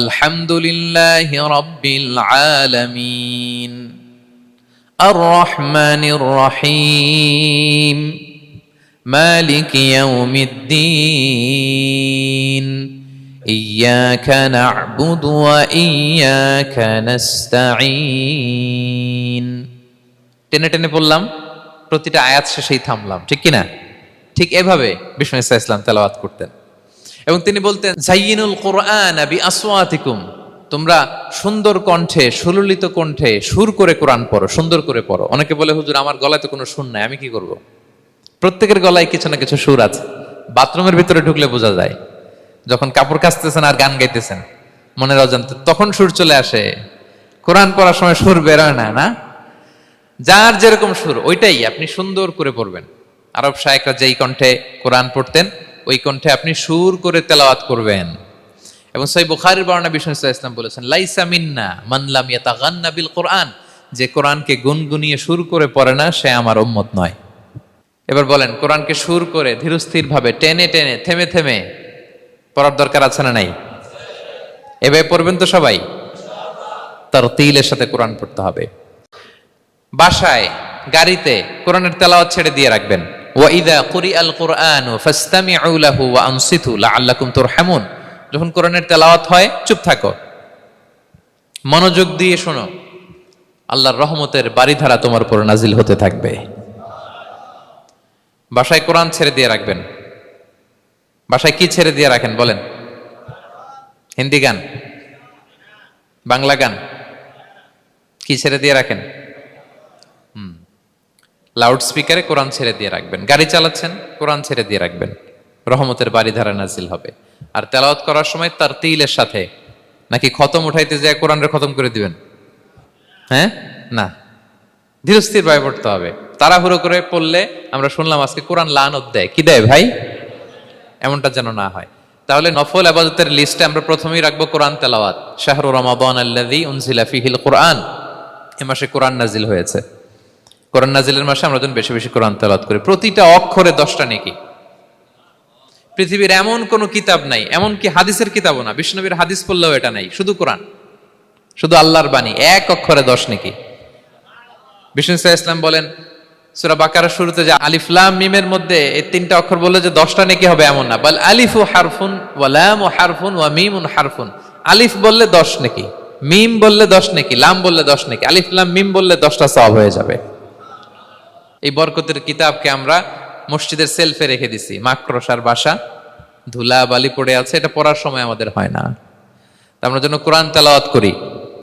আলহামদুলিল্লাহি রাব্বিল আলামিন আর রহমানির রহিম মালিকি ইয়াউমিদ্দিন ইয়্যাকা না'বুদু ওয়া ইয়্যাকা নাস্তাঈন। টেনে টেনে বললাম, প্রতিটা আয়াত শেষেই থামলাম, ঠিক কিনা? ঠিক এভাবে বিষ্ণু ইসা ইসলাম তেলাওয়াত করতেন। এবং তিনি বলতেন, জাইয়িনুল কুরআন বিআসওয়াতিকুম, তোমরা সুন্দর কণ্ঠে, সুললিত কণ্ঠে সুর করে কোরআন পড়ো, সুন্দর করে পড়ো। অনেকে বলে, হুজুর আমার গলায় তো কোনো সুর নাই, আমি কি করব? প্রত্যেকের গলায় কিছু না কিছু সুর আছে। বাথরুমের ভিতরে ঢুকলে বোঝা যায়, যখন কাপড় কাচতেছেন আর গান গাইতেছেন মনের অজান্তে, তখন সুর চলে আসে। কোরআন পড়ার সময় সুর বেরোয় না, না? যার যেরকম সুর ওইটাই আপনি সুন্দর করে পড়বেন। আরব শায়েখরা যেই কণ্ঠে কোরআন পড়তেন ওই কণ্ঠে আপনি সুর করে তেলাওয়াত করবেন। এবং সহিহ বুখারীর বর্ণনা বিষ্ণু ইসলাম বলেছেন, লাইসা মিন্না মান লাম ইয়াতাগান্না বিল কোরআন, যে কোরআনকে গুনগুনিয়ে সুর করে পড়ে না সে আমার উম্মত নয়। এবার বলেন, কোরআনকে সুর করে ধীরস্থির ভাবে টেনে টেনে থেমে থেমে পড়ার দরকার আছে না নাই? এভাবে পড়বেন তো সবাই? তারতিলের সাথে কোরআন পড়তে হবে। বাসায়, গাড়িতে কোরআনের তেলাওয়াত ছেড়ে দিয়ে রাখবেন। ওয়া ইযা কুরিআল কুরআনু ফাসতামিউ লাহু ওয়া আনসিতু লাআল্লাকুম তুরহামুন। যখন কোরআনের তেলাওয়াত হয় চুপ থাকো, মনোযোগ দিয়ে শোনো, আল্লাহর রহমতের বারিধারা তোমার উপর নাজিল হতে থাকবে। বাসায় কোরআন ছেড়ে দিয়ে রাখবেন। বাসায় কি ছেড়ে দিয়ে রাখেন বলেন? হিন্দি গান, বাংলা গান, কি ছেড়ে দিয়ে রাখেন? লাউড স্পিকারে কোরআন ছেড়ে দিয়ে রাখবেন। গাড়ি চালাচ্ছেন, কোরআন ছেড়ে দিয়ে রাখবেন, রহমতের বারিধারা নাজিল হবে। আর তেলাওয়াত করার সময় তারতিলের সাথে, নাকি খতম উঠাইতে যায় কোরআনের খতম করে দিবেন? হ্যাঁ, না, ধীরস্থির ভাবে পড়তে হবে। তাড়াহুড়ো করে পড়লে আমরা শুনলাম আজকে কোরআন লানত দেয়, কি দেয় ভাই? এমনটা যেন না হয়। তাহলে নফল ইবাদতের লিস্টে আমরা প্রথমেই রাখবো কোরআন তেলাওয়াত। শাহরু রমাদান আল্লাযী উনজিলা ফীহিল কুরআন, এই মাসে কোরআন নাজিল হয়েছে। কোরআন নাজিলের মাসে আমরা যেন বেশি বেশি কোরআন তেলাওয়াত করি। প্রতিটা অক্ষরে 10টা নেকি। পৃথিবীর এমন কোন কিতাব নাই, এমনকি হাদিসের কিতাবও না, বিষ্ণুনবীর হাদিস পড়লেও এটা নাই, শুধু কোরআন, শুধু আল্লাহর বাণী, এক অক্ষরে 10 নেকি। বিষ্ণু ইসলাম বলেন সূরা বাকারার শুরুতে যে আলিফ লাম মিমের মধ্যে এই 3টা অক্ষর বললে যে 10টা নেকি হবে এমন না, বল আলিফু হারফুন ওয়া লামু হারফুন ওয়া মিমুন হারফুন। আলিফ বললে 10 নেকি, মিম বললে 10 নেকি, লাম বললে 10 নেকি, আলিফ লাম মিম বললে 10টা সওয়াব হয়ে যাবে। এই বরকতের কিতাবকে আমরা মসজিদের সেলফে রেখে দিছি। মাকড়সার বাসা, ধুলা বালি পড়ে আছে, এটা পড়ার সময় আমাদের হয় না। আমরা যেন কোরআন তেলাওয়াত করি।